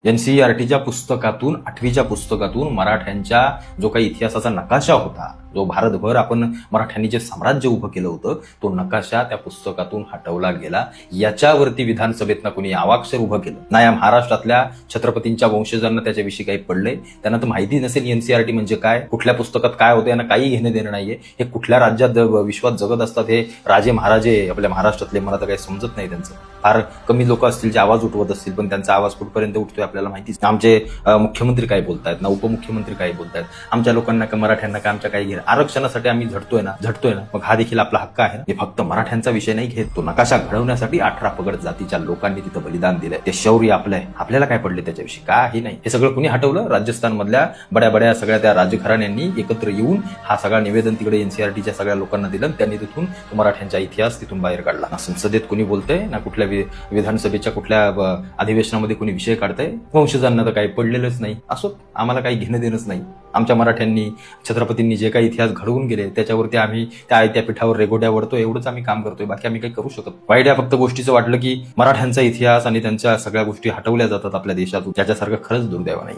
NCERTच्या पुस्तकातून 8वीच्या पुस्तकातून मराठ्यांच्या जो काही इतिहासाचा नकाशा होता, जो भारतभर आपण मराठ्यांनी जे साम्राज्य उभं केलं होतं, तो नकाशा त्या पुस्तकातून हटवला गेला. याच्यावरती विधानसभेतनं कोणी अवाक्षर उभं केलं नाही. महाराष्ट्रातल्या छत्रपतींच्या वंशजांना त्याच्याविषयी काही पडलंय, त्यांना तर माहिती नसेल NCERT म्हणजे काय, कुठल्या पुस्तकात काय होतं, यांना काही घेणं देणं नाहीये. हे कुठल्या राज्यात विश्वात जगत असतात हे राजे महाराजे आपल्या महाराष्ट्रातले, मला तर काही समजत नाही. त्यांचं फार कमी लोक असतील जे आवाज उठवत असतील, पण त्यांचा आवाज कुठपर्यंत उठतोय आपल्याला माहितीच. आमचे मुख्यमंत्री काय बोलतायत ना, उपमुख्यमंत्री काय बोलतायत, आमच्या लोकांना का मराठ्यांना का आमच्या काही घेणं. आरक्षणासाठी आम्ही झटतोय ना, मग हा देखील आपला हक्क आहे. हे फक्त मराठ्यांचा विषय नाही घेत, तो नकाशा घडवण्यासाठी 18 पगड जातीच्या लोकांनी तिथं बलिदान दिलंय. ते शौर्य आपलं आहे. आपल्याला काय पडले त्याच्याविषयी काही नाही. हे सगळं कुणी हटवलं? राजस्थान मधल्या बड्या सगळ्या त्या राजघराण्यांनी एकत्र येऊन हा सगळा निवेदन तिकडे NCERTच्या सगळ्या लोकांना दिलं. त्यांनी तिथून मराठ्यांचा इतिहास तिथून बाहेर काढला. ना संसदेत कुणी बोलतंय, ना कुठल्या विधानसभेच्या कुठल्या अधिवेशनामध्ये कुणी विषय काढतंय. वंशजांना तर काही पडलेलंच नाही. असो, आम्हाला काही घेणं देणंच नाही. आमच्या मराठ्यांनी, छत्रपतींनी जे काही इतिहास घडवून गेले त्याच्यावरती आम्ही त्या आयत्या पीठावर रेगोट्या वरतो, एवढंच आम्ही काम करतोय. बाकी आम्ही काही करू शकत. वाईट या फक्त गोष्टीचं वाटलं की मराठ्यांचा इतिहास आणि त्यांच्या सगळ्या गोष्टी हटवल्या जातात आपल्या देशातून. त्याच्यासारखं खरंच दुर्दैव नाही.